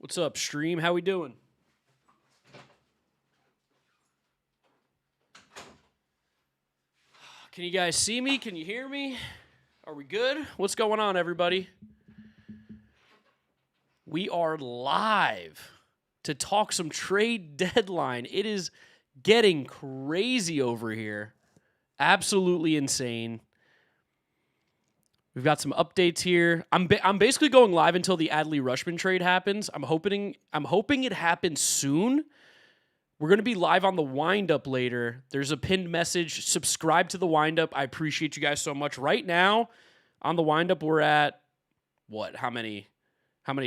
What's up, stream? How we doing? Can you guys see me? Can you hear me? Are we good? What's going on, everybody? We are live to talk some trade deadline. It is getting crazy over here. Absolutely insane. We've got some updates here. I'm basically going live until the Adley Rushman trade happens. I'm hoping it happens soon. We're going to be live on the windup later. There's a pinned message. Subscribe to the windup. I appreciate you guys so much. Right now on the windup, we're at what? How many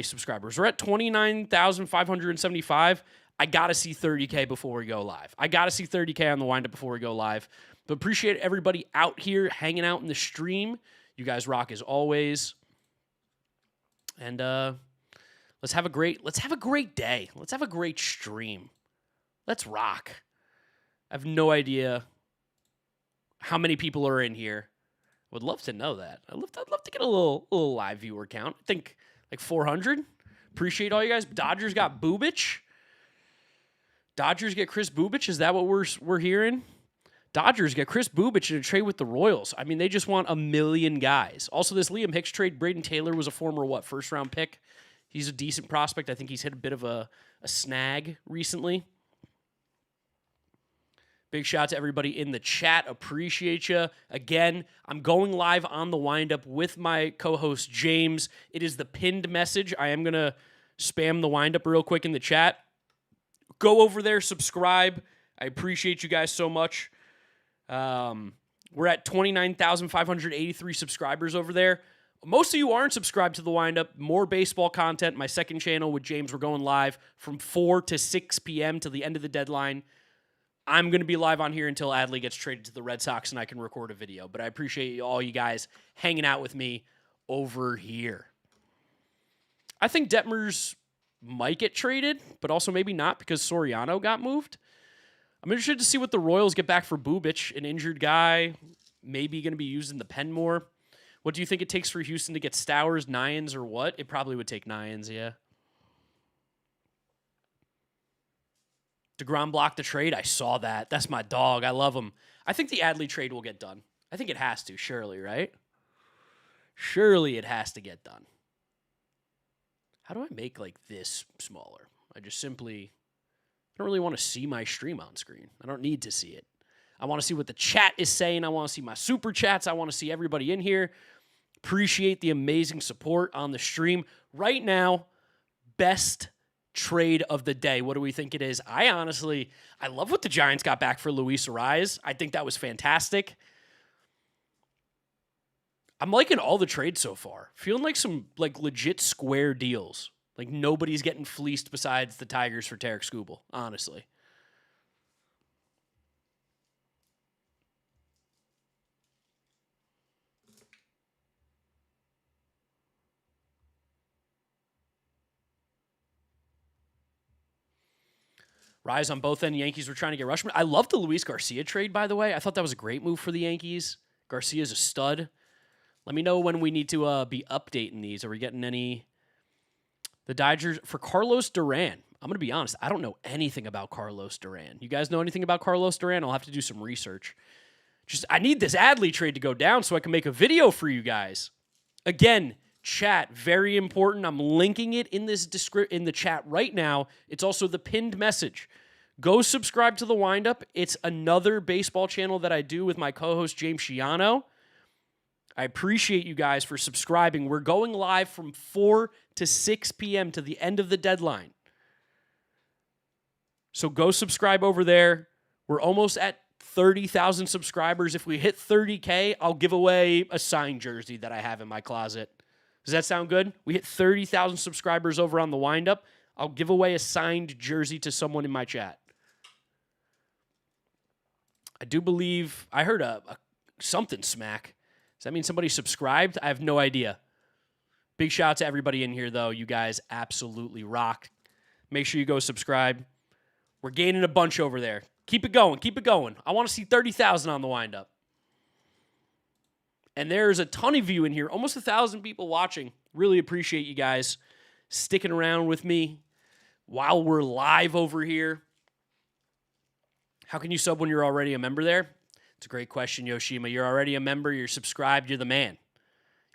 subscribers? We're at 29,575. I got to see 30K before we go live. I got to see 30K on the windup before we go live. But appreciate everybody out here hanging out in the stream. You guys rock as always. And let's have a great day. Let's have a great stream. Let's rock. I have no idea how many people are in here. Would love to know that. I'd love to get a little live viewer count. I think like 400. Appreciate all you guys. Dodgers got Bubic. Dodgers get Chris Bubic. Is that what we're hearing? Dodgers get Chris Bubic in a trade with the Royals. I mean, they just want 1 million guys. Also, this Liam Hicks trade, Braden Taylor was a former, first-round pick? He's a decent prospect. I think he's hit a bit of a snag recently. Big shout out to everybody in the chat. Appreciate you. Again, I'm going live on the windup with my co-host, James. It is the pinned message. I am going to spam the windup real quick in the chat. Go over there, subscribe. I appreciate you guys so much. We're at 29,583 subscribers over there. Most of you aren't subscribed to the windup. More baseball content. My second channel with James, we're going live from 4 to 6 p.m. to the end of the deadline. I'm going to be live on here until Adley gets traded to the Red Sox and I can record a video. But I appreciate all you guys hanging out with me over here. I think Detmers might get traded, but also maybe not because Soriano got moved. I'm interested to see what the Royals get back for Bubic, an injured guy, maybe going to be used in the pen more. What do you think it takes for Houston to get Stowers, Nyans, or what? It probably would take Nyans, yeah. DeGrom blocked the trade. I saw that. That's my dog. I love him. I think the Adley trade will get done. I think it has to, surely, right? Surely it has to get done. How do I make this smaller? I don't really want to see my stream on screen. I don't need to see it. I want to see what the chat is saying. I want to see my super chats. I want to see everybody in here. Appreciate the amazing support on the stream. Right now, best trade of the day. What do we think it is? I love what the Giants got back for Luis Ariz. I think that was fantastic. I'm liking all the trades so far. Feeling like some legit square deals. Like nobody's getting fleeced besides the Tigers for Tarek Skubal, honestly. Rise on both end. Yankees were trying to get Rushman. I love the Luis Garcia trade, by the way. I thought that was a great move for the Yankees. Garcia's a stud. Let me know when we need to be updating these. Are we getting any? The Dodgers for Carlos Duran. I'm going to be honest. I don't know anything about Carlos Duran. You guys know anything about Carlos Duran? I'll have to do some research. I need this Adley trade to go down so I can make a video for you guys. Again, chat, very important. I'm linking it in in the chat right now. It's also the pinned message. Go subscribe to the windup. It's another baseball channel that I do with my co-host James Shiano. I appreciate you guys for subscribing. We're going live from 4 to 6 p.m. to the end of the deadline. So go subscribe over there. We're almost at 30,000 subscribers. If we hit 30K, I'll give away a signed jersey that I have in my closet. Does that sound good? We hit 30,000 subscribers over on the windup. I'll give away a signed jersey to someone in my chat. I do believe I heard a something smack. Does that mean somebody subscribed? I have no idea. Big shout out to everybody in here, though. You guys absolutely rock. Make sure you go subscribe. We're gaining a bunch over there. Keep it going. Keep it going. I want to see 30,000 on the windup. And there's a ton of you in here. Almost 1,000 people watching. Really appreciate you guys sticking around with me while we're live over here. How can you sub when you're already a member there? It's a great question, Yoshima. You're already a member. You're subscribed. You're the man.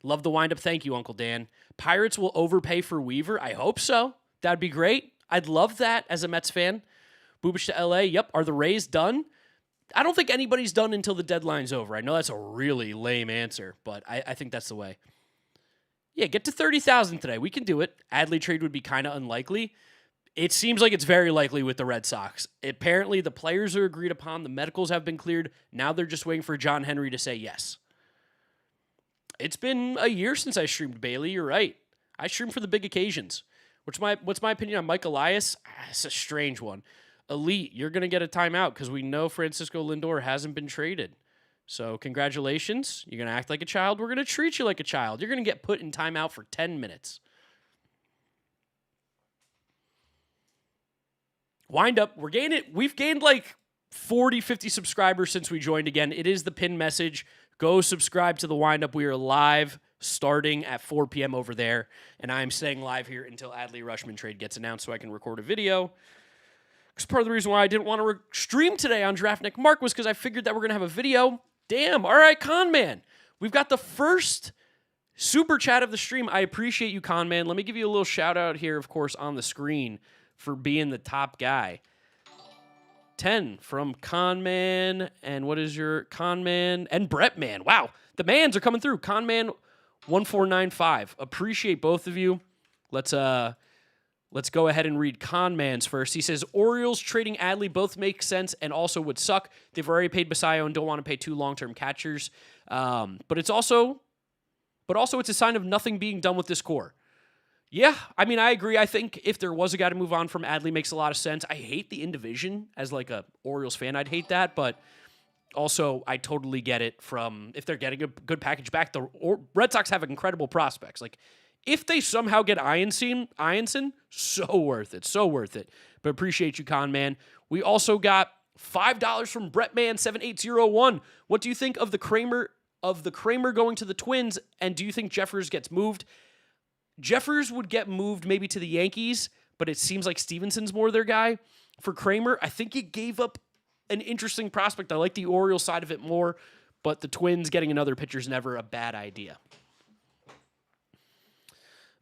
Love the wind-up. Thank you, Uncle Dan. Pirates will overpay for Weaver. I hope so. That'd be great. I'd love that as a Mets fan. Boobish to LA. Yep. Are the Rays done? I don't think anybody's done until the deadline's over. I know that's a really lame answer, but I think that's the way. Yeah, get to 30,000 today. We can do it. Adley trade would be kind of unlikely. It seems like it's very likely with the Red Sox. Apparently, the players are agreed upon. The medicals have been cleared. Now they're just waiting for John Henry to say yes. It's been a year since I streamed, Bailey. You're right. I stream for the big occasions. What's my opinion on Mike Elias? It's a strange one. Elite, you're going to get a timeout because we know Francisco Lindor hasn't been traded. So congratulations. You're going to act like a child. We're going to treat you like a child. You're going to get put in timeout for 10 minutes. Wind up. We've gained like 40, 50 subscribers since we joined again. It is the pin message. Go subscribe to the wind up. We are live starting at 4 p.m. over there. And I'm staying live here until Adley Rushman trade gets announced so I can record a video. Because part of the reason why I didn't want to stream today on Draftnik Mark was because I figured that we're going to have a video. Damn. All right, Con Man. We've got the first super chat of the stream. I appreciate you, Con Man. Let me give you a little shout out here, of course, on the screen for being the top guy. 10 from Con Man. And what is your Con Man? And Brett Man. Wow. The mans are coming through. Con Man 1495. Appreciate both of you. Let's go ahead and read Con Man's first. He says, Orioles trading Adley both make sense and also would suck. They've already paid Basayo and don't want to pay two long-term catchers. But it's also it's a sign of nothing being done with this core. Yeah, I mean, I agree. I think if there was a guy to move on from, Adley makes a lot of sense. I hate the in-division as like a Orioles fan. I'd hate that, but also I totally get it from if they're getting a good package back. The Red Sox have incredible prospects. Like, if they somehow get Ianson, so worth it. So worth it. But appreciate you, Con Man. We also got $5 from Brettman7801. What do you think of the Kramer going to the Twins, and do you think Jeffers gets moved? Jeffers would get moved maybe to the Yankees, but it seems like Stevenson's more their guy. For Kramer, I think he gave up an interesting prospect. I like the Orioles side of it more, but the Twins getting another pitcher is never a bad idea.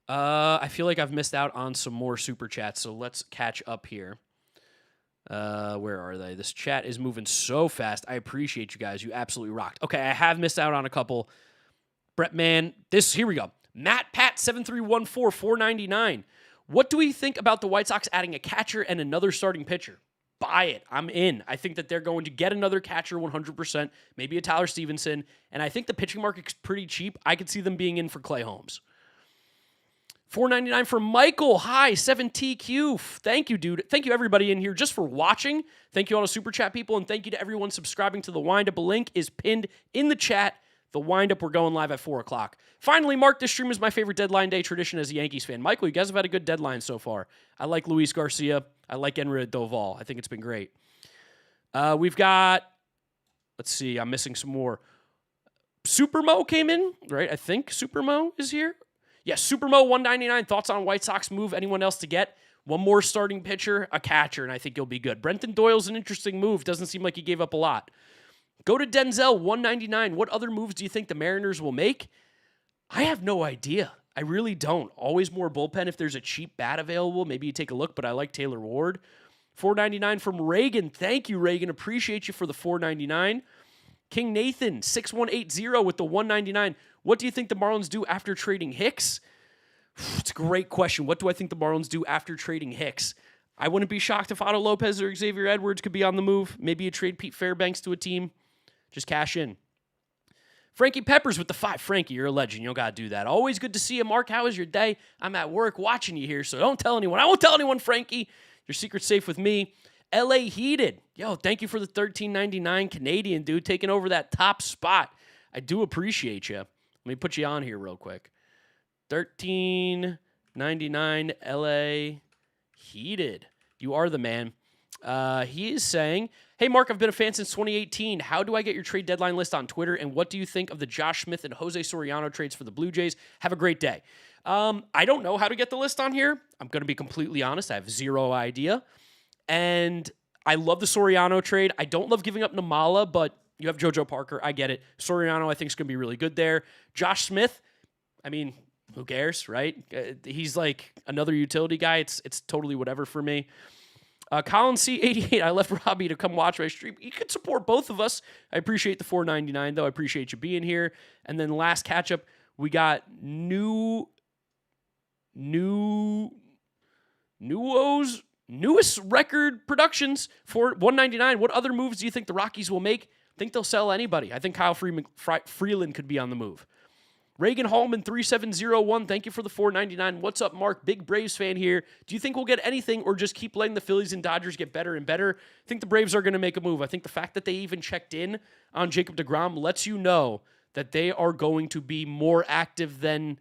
I feel like I've missed out on some more super chats, so let's catch up here. Where are they? This chat is moving so fast. I appreciate you guys. You absolutely rocked. Okay, I have missed out on a couple. Brettman, here we go. Matt Pat 7314 499. What do we think about the White Sox adding a catcher and another starting pitcher? Buy it. I'm in. I think that they're going to get another catcher 100%, maybe a Tyler Stevenson, and I think the pitching market's pretty cheap. I could see them being in for Clay Holmes. $4.99 for Michael. Hi, 7TQ. Thank you, dude. Thank you, everybody in here, just for watching. Thank you all to Super Chat people, and thank you to everyone subscribing to The Windup. A link is pinned in the chat. The Windup, we're going live at 4 o'clock. Finally, Mark, this stream is my favorite deadline day tradition as a Yankees fan. Michael, you guys have had a good deadline so far. I like Luis Garcia. I like Enrique Doval. I think it's been great. We've got, let's see, I'm missing some more. Supermo came in, right? I think Supermo is here. Yes, Supermo 199. Thoughts on White Sox move? Anyone else to get? One more starting pitcher, a catcher, and I think he'll be good. Brenton Doyle's an interesting move. Doesn't seem like he gave up a lot. Go to Denzel 199. What other moves do you think the Mariners will make? I have no idea. I really don't. Always more bullpen if there's a cheap bat available. Maybe you take a look, but I like Taylor Ward. $4.99 from Reagan. Thank you, Reagan. Appreciate you for the $4.99. King Nathan 6180 with the $1.99. What do you think the Marlins do after trading Hicks? It's a great question. What do I think the Marlins do after trading Hicks? I wouldn't be shocked if Otto Lopez or Xavier Edwards could be on the move. Maybe you trade Pete Fairbanks to a team. Just cash in. Frankie Peppers with the 5. Frankie, you're a legend. You don't got to do that. Always good to see you. Mark, how was your day? I'm at work watching you here, so don't tell anyone. I won't tell anyone, Frankie. Your secret's safe with me. LA Heated. Yo, thank you for the $13.99 Canadian, dude, taking over that top spot. I do appreciate you. Let me put you on here real quick. $13.99 LA Heated. You are the man. He is saying, hey, Hey, Mark, I've been a fan since 2018. How do I get your trade deadline list on Twitter? And what do you think of the Josh Smith and Jose Soriano trades for the Blue Jays? Have a great day. I don't know how to get the list on here. I'm going to be completely honest. I have zero idea. And I love the Soriano trade. I don't love giving up Namala, but you have JoJo Parker. I get it. Soriano, I think, is going to be really good there. Josh Smith, I mean, who cares, right? He's like another utility guy. It's totally whatever for me. Colin C88, I left Robbie to come watch my stream. You could support both of us. I appreciate the $4.99, though. I appreciate you being here. And then last catch-up, we got newest record productions for $1.99. What other moves do you think the Rockies will make? I think they'll sell anybody. I think Kyle Freeland could be on the move. Reagan Hallman 3701, thank you for the $4.99. What's up, Mark? Big Braves fan here. Do you think we'll get anything or just keep letting the Phillies and Dodgers get better and better? I think the Braves are going to make a move. I think the fact that they even checked in on Jacob deGrom lets you know that they are going to be more active than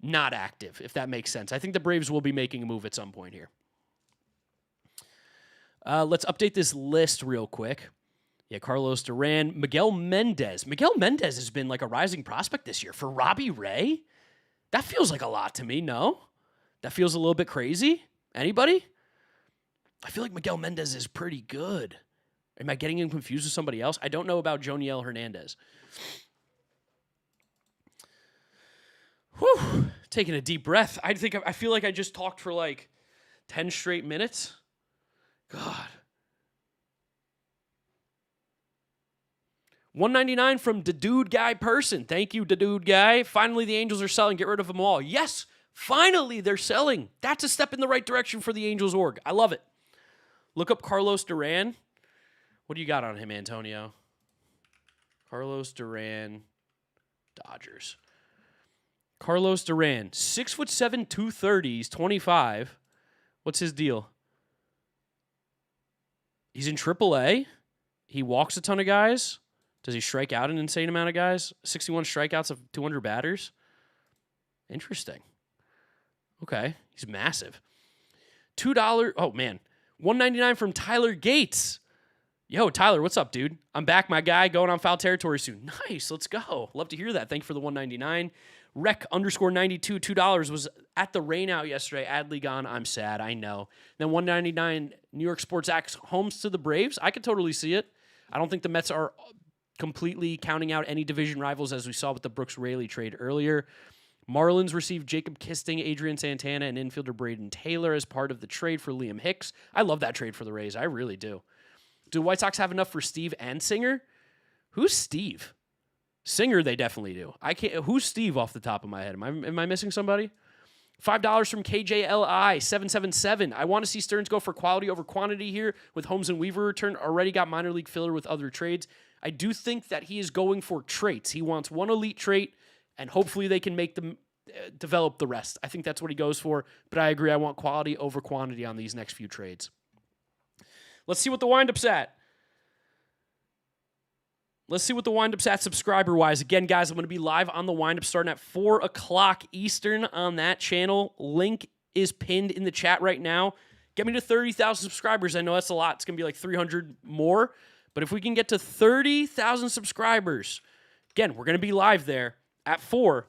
not active, if that makes sense. I think the Braves will be making a move at some point here. Let's update this list real quick. Yeah, Carlos Duran, Miguel Mendez. Miguel Mendez has been like a rising prospect this year. For Robbie Ray, that feels like a lot to me, no? That feels a little bit crazy? Anybody? I feel like Miguel Mendez is pretty good. Am I getting him confused with somebody else? I don't know about Joniel Hernandez. Whew. Taking a deep breath. I feel like I just talked for like 10 straight minutes. God. $1.99 from the Dude Guy person. Thank you, the Dude Guy. Finally, the Angels are selling. Get rid of them all. Yes, finally, they're selling. That's a step in the right direction for the Angels org. I love it. Look up Carlos Duran. What do you got on him, Antonio? Carlos Duran, Dodgers. Carlos Duran, 6'7", 230. He's 25. What's his deal? He's in AAA. He walks a ton of guys. Does he strike out an insane amount of guys? 61 strikeouts of 200 batters? Interesting. Okay. He's massive. $2. Oh, man. $1.99 from Tyler Gates. Yo, Tyler, what's up, dude? I'm back, my guy. Going on foul territory soon. Nice. Let's go. Love to hear that. Thank you for the $1.99. Rec_92, $2 was at the rain out yesterday. Adley gone. I'm sad. I know. Then $1.99 New York Sports Axe homes to the Braves. I could totally see it. I don't think the Mets are completely counting out any division rivals, as we saw with the Brooks Raley trade earlier. Marlins received Jacob Kisting, Adrian Santana, and infielder Braden Taylor as part of the trade for Liam Hicks. I love that trade for the Rays. I really do. Do the White Sox have enough for Steve and Singer? Who's Steve? Singer, they definitely do. I can't. Who's Steve off the top of my head? Am I missing somebody? $5 from KJLI 777. I want to see Stearns go for quality over quantity here with Holmes and Weaver return. Already got minor league filler with other trades. I do think that he is going for traits. He wants one elite trait, and hopefully they can make them develop the rest. I think that's what he goes for, but I agree. I want quality over quantity on these next few trades. Let's see what the wind-up's at. Subscriber-wise. Again, guys, I'm going to be live on the wind-up starting at 4 o'clock Eastern on that channel. Link is pinned in the chat right now. Get me to 30,000 subscribers. I know that's a lot. It's going to be like 300 more. But if we can get to 30,000 subscribers, again, we're going to be live there at 4.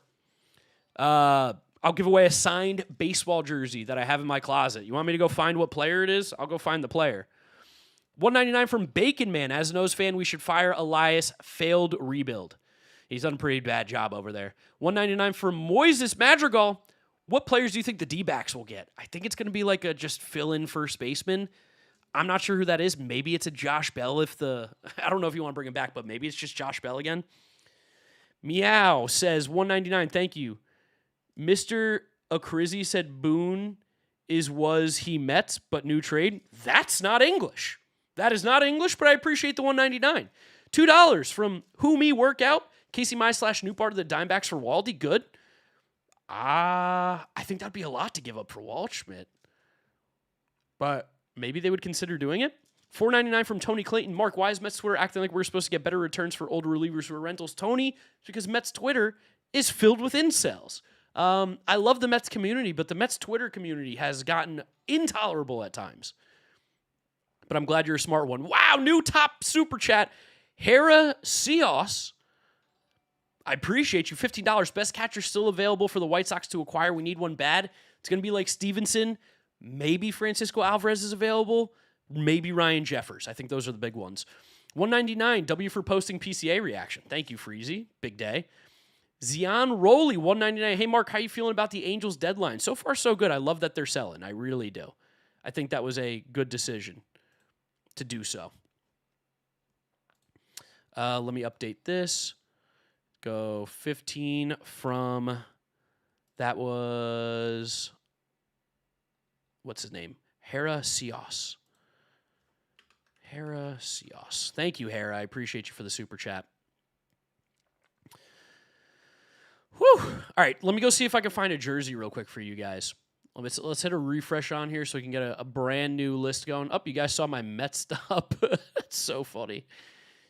I'll give away a signed baseball jersey that I have in my closet. You want me to go find what player it is? I'll go find the player. $1.99 from Bacon Man. As an O's fan, we should fire Elias. Failed rebuild. He's done a pretty bad job over there. $1.99 from Moises Madrigal. What players do you think the D-backs will get? I think it's going to be like a just fill-in first baseman. I'm not sure who that is. Maybe it's a Josh Bell I don't know if you want to bring him back, but maybe it's just Josh Bell again. Meow says $1.99. Thank you. Mr. Akrizi said Boone was he Mets, but new trade. That's not English. That is not English, but I appreciate the $1.99. $2 from Who Me Workout. Casey Mai / new part of the Dimebacks for Waldy. Good. I think that'd be a lot to give up for Waldschmidt. But maybe they would consider doing it. $4.99 from Tony Clayton. Mark, why is Mets Twitter acting like we're supposed to get better returns for older relievers who are rentals? Tony, it's because Mets Twitter is filled with incels. I love the Mets community, but the Mets Twitter community has gotten intolerable at times. but I'm glad you're a smart one. Wow, new top super chat. Hera Cios. I appreciate you. $15. Best catcher still available for the White Sox to acquire. We need one bad. It's going to be like Stevenson. Maybe Francisco Alvarez is available. Maybe Ryan Jeffers. I think those are the big ones. $199. W for posting PCA reaction. Thank you, Freezy. Big day. Zion Rowley, $199. Hey, Mark, how you feeling about the Angels deadline? So far, so good. I love that they're selling. I really do. I think that was a good decision to do so. Let me update this. Go 15 from, that was, what's his name? Hera Cios. Hera Cios. Thank you, Hera. I appreciate you for the super chat. Whew. All right, let me go see if I can find a jersey real quick for you guys. Let's hit a refresh on here so we can get a brand new list going. Oh, you guys saw my Mets stuff. That's so funny.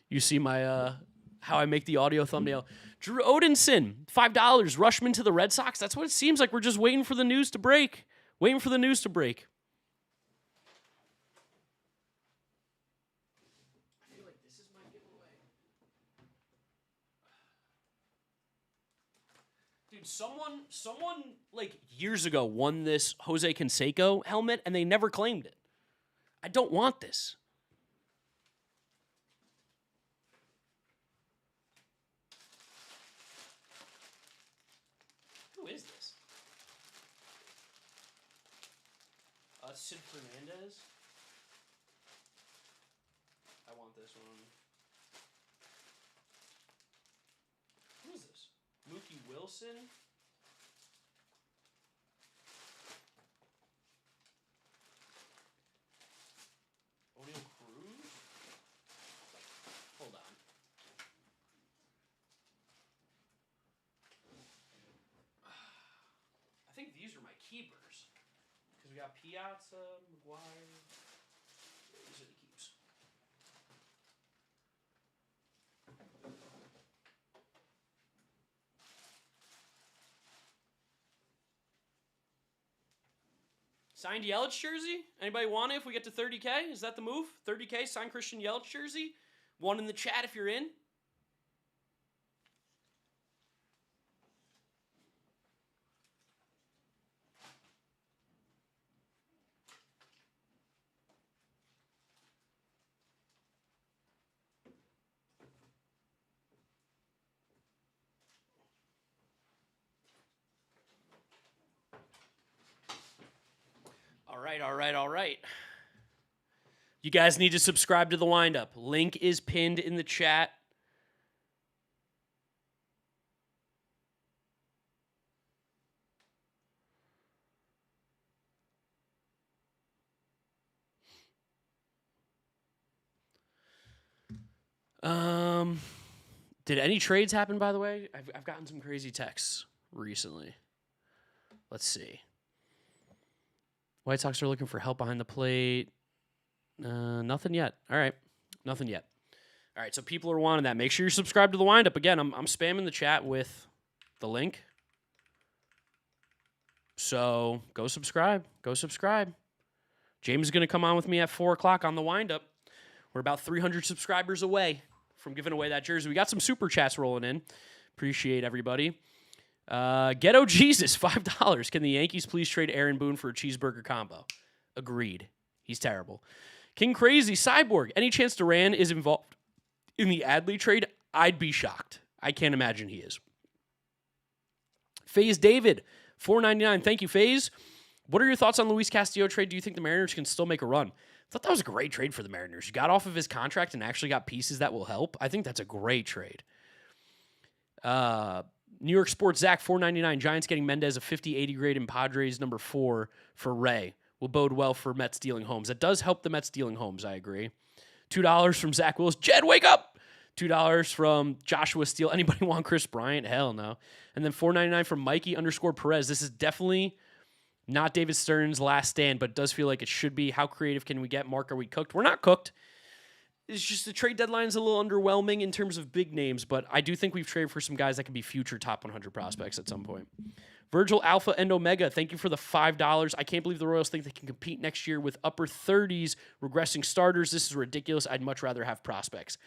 You see my how I make the audio thumbnail. Drew Odinson, $5. Rushman to the Red Sox. That's what it seems like. We're just waiting for the news to break. Waiting for the news to break. I feel like this is my giveaway. Dude, someone like years ago won this Jose Canseco helmet and they never claimed it. I don't want this. Who is this? Sid Fernandez. I want this one. Who is this? Mookie Wilson. O'Neal Cruz. Hold on. I think these are my keepers. Because we got Piazza, McGuire. These are the keeps. Signed Yelich jersey? Anybody want it if we get to 30K? Is that the move? 30K, sign Christian Yelich jersey? One in the chat if you're in. All right. You guys need to subscribe to the Windup. Link is pinned in the chat. Did any trades happen, by the way? I've gotten some crazy texts recently. Let's see. White Sox are looking for help behind the plate. Nothing yet. All right. Nothing yet. All right, so people are wanting that. Make sure you're subscribed to the Windup. Again, I'm spamming the chat with the link. So go subscribe. Go subscribe. James is going to come on with me at 4 o'clock on the Windup. We're about 300 subscribers away from giving away that jersey. We got some super chats rolling in. Appreciate everybody. Ghetto Jesus, $5. Can the Yankees please trade Aaron Boone for a cheeseburger combo? Agreed. He's terrible. King Crazy, Cyborg. Any chance Duran is involved in the Adley trade? I'd be shocked. I can't imagine he is. FaZe David, $4.99. Thank you, FaZe. What are your thoughts on Luis Castillo trade? Do you think the Mariners can still make a run? I thought that was a great trade for the Mariners. You got off of his contract and actually got pieces that will help. I think that's a great trade. New York Sports Zach, $4.99. Giants getting Mendez a 50-80 grade and Padres number 4 for Ray. Will bode well for Mets dealing homes. That does help the Mets dealing homes, I agree. $2 from Zach Willis. Jed, wake up! $2 from Joshua Steele. Anybody want Chris Bryant? Hell no. And then $4.99 from Mikey_Perez. This is definitely not David Stern's last stand, but it does feel like it should be. How creative can we get? Mark, are we cooked? We're not cooked. It's just the trade deadline is a little underwhelming in terms of big names, but I do think we've traded for some guys that can be future top 100 prospects at some point. Virgil Alpha and Omega, thank you for the $5. I can't believe the Royals think they can compete next year with upper 30s regressing starters. This is ridiculous. I'd much rather have prospects.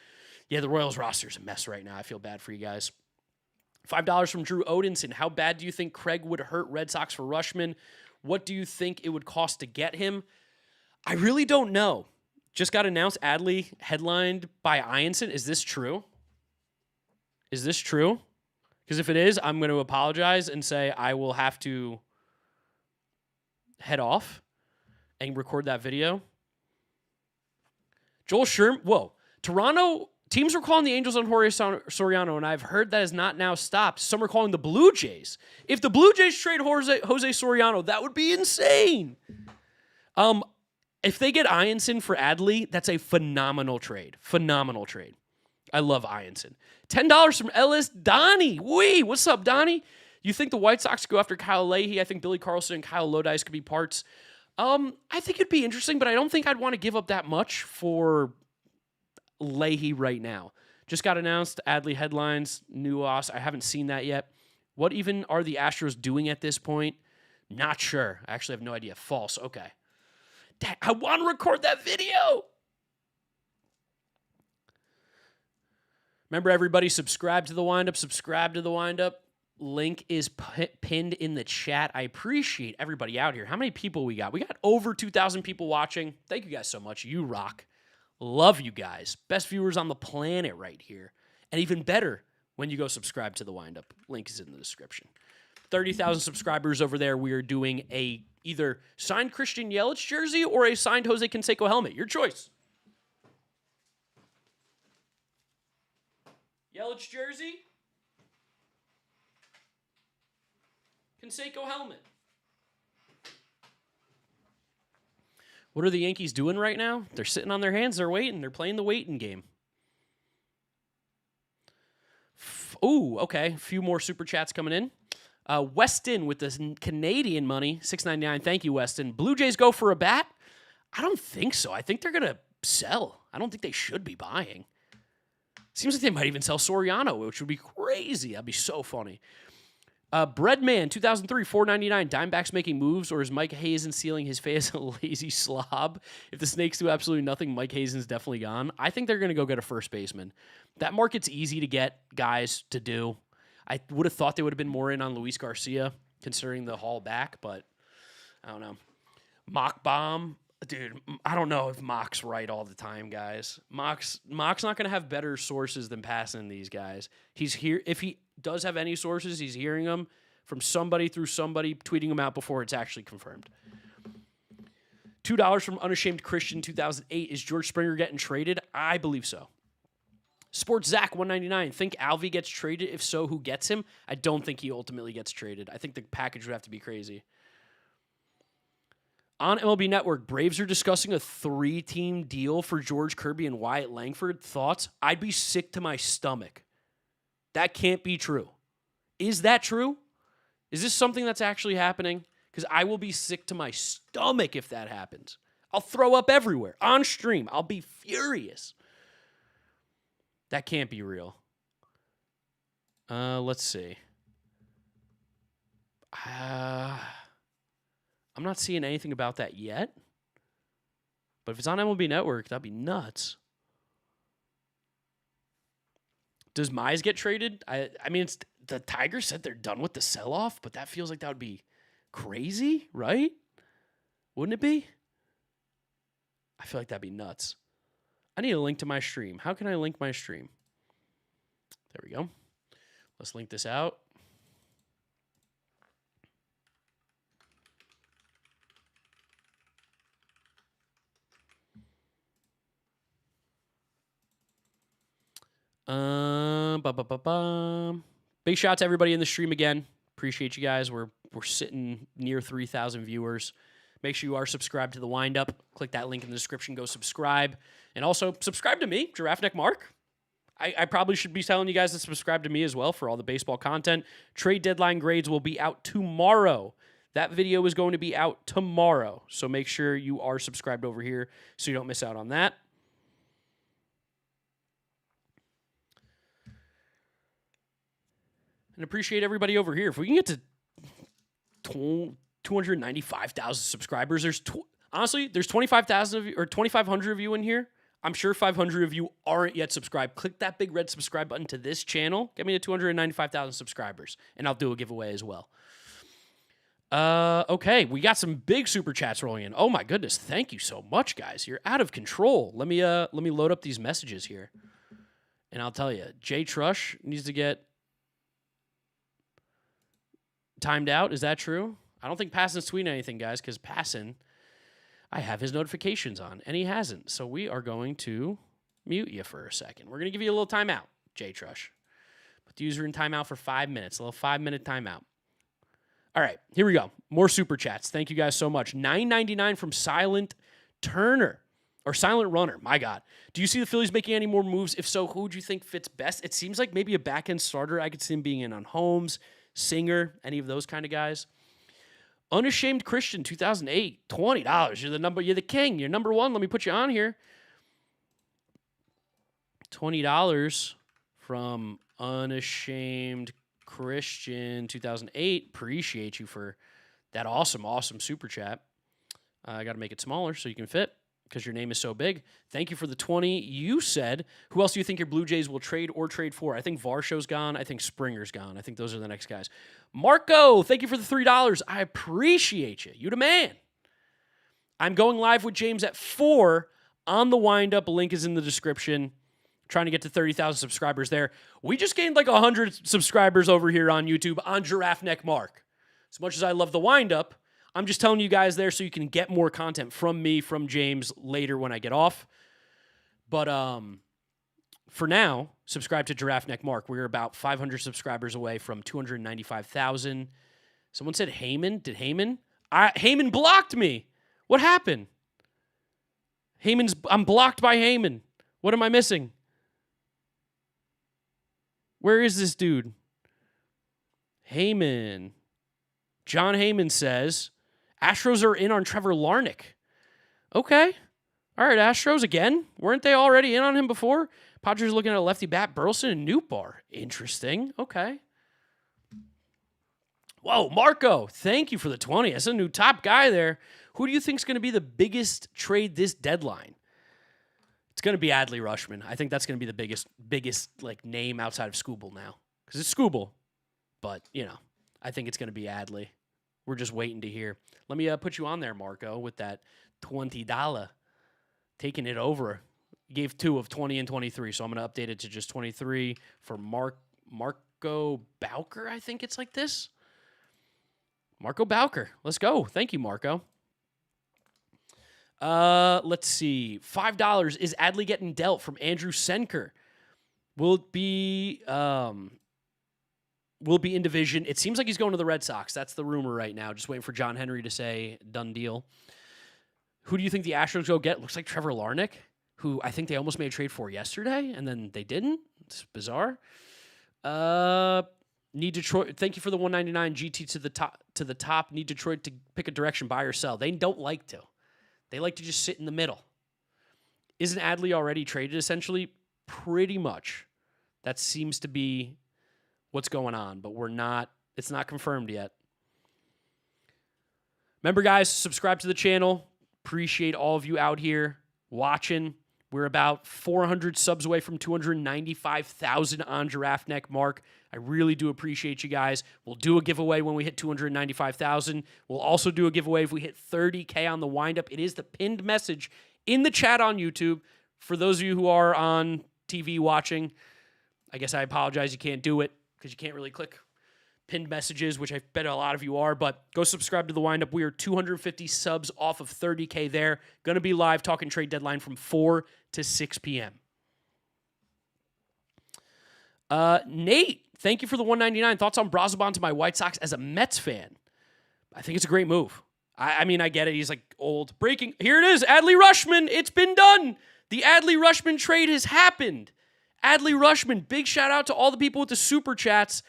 Yeah, the Royals roster is a mess right now. I feel bad for you guys. $5 from Drew Odinson. How bad do you think Craig would hurt Red Sox for Rushman? What do you think it would cost to get him? I really don't know. Just got announced Adley headlined by Ianson. Is this true? Is this true? Because if it is, I'm going to apologize and say I will have to head off and record that video. Joel Sherman. Whoa. Toronto teams were calling the Angels on Jorge Soriano, and I've heard that has not now stopped. Some are calling the Blue Jays. If the Blue Jays trade Jose Soriano, that would be insane. If they get Ianson for Adley, that's a phenomenal trade. Phenomenal trade. I love Ianson. $10 from Ellis Donnie. Wee, what's up, Donnie? You think the White Sox go after Kyle Leahy? I think Billy Carlson and Kyle Lodice could be parts. I think it'd be interesting, but I don't think I'd want to give up that much for Leahy right now. Just got announced, Adley headlines, new loss. I haven't seen that yet. What even are the Astros doing at this point? Not sure. I actually have no idea. False. Okay. I want to record that video. Remember, everybody, subscribe to the Windup. Subscribe to the Windup. Link is pinned in the chat. I appreciate everybody out here. How many people we got? We got over 2,000 people watching. Thank you guys so much. You rock. Love you guys. Best viewers on the planet right here. And even better when you go subscribe to the Windup. Link is in the description. 30,000 subscribers over there. We are doing a either signed Christian Yelich jersey or a signed Jose Canseco helmet. Your choice. Yelich jersey. Canseco helmet. What are the Yankees doing right now? They're sitting on their hands. They're waiting. They're playing the waiting game. Ooh, okay. A few more super chats coming in. Weston with the Canadian money, $6.99. Thank you, Weston. Blue Jays go for a bat? I don't think so. I think they're going to sell. I don't think they should be buying. Seems like they might even sell Soriano, which would be crazy. That'd be so funny. Breadman, 2003, $4.99. Dimebacks making moves, or is Mike Hazen sealing his face a lazy slob? If the Snakes do absolutely nothing, Mike Hazen's definitely gone. I think they're going to go get a first baseman. That market's easy to get guys to do. I would have thought they would have been more in on Luis Garcia, considering the haul back, but I don't know. Mock Bomb. Dude, I don't know if Mock's right all the time, guys. Mock's not going to have better sources than passing these guys. He's here. If he does have any sources, he's hearing them from somebody through somebody, tweeting them out before it's actually confirmed. $2 from Unashamed Christian, 2008. Is George Springer getting traded? I believe so. Sports Zach, $1.99. Think Alvey gets traded? If so, who gets him? I don't think he ultimately gets traded. I think the package would have to be crazy. On MLB Network, Braves are discussing a 3-team deal for George Kirby and Wyatt Langford. Thoughts? I'd be sick to my stomach. That can't be true. Is that true? Is this something that's actually happening? Because I will be sick to my stomach if that happens. I'll throw up everywhere. On stream. I'll be furious. That can't be real. Let's see. I'm not seeing anything about that yet. But if it's on MLB Network, that'd be nuts. Does Mize get traded? I mean, it's the Tigers said they're done with the sell-off, but that feels like that would be crazy, right? Wouldn't it be? I feel like that'd be nuts. I need a link to my stream. How can I link my stream? There we go. Let's link this out. Big shout out to everybody in the stream again. Appreciate you guys. We're sitting near 3,000 viewers. Make sure you are subscribed to the Windup. Click that link in the description. Go subscribe. And also subscribe to me, Giraffe Neck Mark. I probably should be telling you guys to subscribe to me as well for all the baseball content. Trade deadline grades will be out tomorrow. That video is going to be out tomorrow. So make sure you are subscribed over here so you don't miss out on that. And appreciate everybody over here. If we can get to 295,000 subscribers. Honestly, there's 25,000 of you or 2,500 of you in here. I'm sure 500 of you aren't yet subscribed. Click that big red subscribe button to this channel. Get me to 295,000 subscribers, and I'll do a giveaway as well. Okay, we got some big super chats rolling in. Oh my goodness, thank you so much, guys. You're out of control. Let me load up these messages here, and I'll tell you, Jay Trush needs to get timed out. Is that true? I don't think Passan's tweeting anything, guys, because Passan, I have his notifications on, and he hasn't. So we are going to mute you for a second. We're going to give you a little timeout, Jay Trush. Put the user in timeout for 5 minutes, a little 5-minute timeout. All right, here we go. More super chats. Thank you guys so much. $9.99 from Silent Turner, or Silent Runner. My God. Do you see the Phillies making any more moves? If so, who would you think fits best? It seems like maybe a back-end starter. I could see him being in on Holmes, Singer, any of those kind of guys. Unashamed Christian, 2008, $20. You're the king. You're number one. Let me put you on here. $20 from Unashamed Christian, 2008. Appreciate you for that awesome super chat. I got to make it smaller so you can fit because your name is so big. Thank you for the 20. You said, who else do you think your Blue Jays will trade or trade for? I think Varsho's gone. I think Springer's gone. I think those are the next guys. Marco, thank you for the $3. I appreciate you. You the man. I'm going live with James at 4 on the windup. Link is in the description. Trying to get to 30,000 subscribers there. We just gained like 100 subscribers over here on YouTube on Giraffe Neck Mark. As much as I love the windup, I'm just telling you guys there so you can get more content from me, from James later when I get off. But for now, subscribe to Giraffe Neck Mark. We're about 500 subscribers away from 295,000. Someone said Heyman. Did Heyman? Heyman blocked me. What happened? I'm blocked by Heyman. What am I missing? Where is this dude? Heyman. John Heyman says, Astros are in on Trevor Larnach. Okay. All right, Astros again. Weren't they already in on him before? Padres looking at a lefty bat, Burleson and Nootbaar. Interesting. Okay. Whoa, Marco, thank you for the 20. That's a new top guy there. Who do you think is going to be the biggest trade this deadline? It's going to be Adley Rushman. I think that's going to be the biggest like name outside of Skubal now. Because it's Skubal. But, I think it's going to be Adley. We're just waiting to hear. Let me put you on there, Marco, with that $20. Taking it over. You gave 2 of 20 and 23, so I'm going to update it to just 23 for Marco Bowker, I think it's like this. Marco Bowker. Let's go. Thank you, Marco. Let's see. $5. Is Adley getting dealt from Andrew Senker? Will it be in division? It seems like he's going to the Red Sox. That's the rumor right now. Just waiting for John Henry to say done deal. Who do you think the Astros go get? Looks like Trevor Larnach, who I think they almost made a trade for yesterday, and then they didn't. It's bizarre. Need Detroit. Thank you for the $199 GT to the top. Need Detroit to pick a direction, buy or sell. They don't like to. They like to just sit in the middle. Isn't Adley already traded, essentially? Pretty much. That seems to be what's going on, but it's not confirmed yet. Remember, guys, subscribe to the channel. Appreciate all of you out here watching. We're about 400 subs away from 295,000 on Giraffe Neck Mark. I really do appreciate you guys. We'll do a giveaway when we hit 295,000. We'll also do a giveaway if we hit 30K on the windup. It is the pinned message in the chat on YouTube. For those of you who are on TV watching, I guess I apologize you can't do it because you can't really click pinned messages, which I bet a lot of you are, but go subscribe to the windup. We are 250 subs off of 30K there. Going to be live talking trade deadline from 4 to 6 p.m. Nate, thank you for the $199. Thoughts on Brazoban to my White Sox as a Mets fan? I think it's a great move. I mean, I get it. He's like old. Breaking. Here it is. Adley Rushman. It's been done. The Adley Rushman trade has happened. Adley Rushman. Big shout out to all the people with the super chats.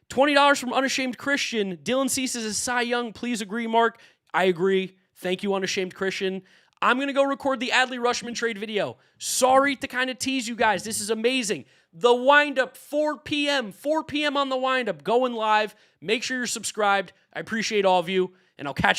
$20 from Unashamed Christian. Dylan C says, Cy Young, please agree, Mark. I agree. Thank you, Unashamed Christian. I'm going to go record the Adley Rushman trade video. Sorry to kind of tease you guys. This is amazing. The windup, 4 p.m. on the windup, going live. Make sure you're subscribed. I appreciate all of you, and I'll catch you.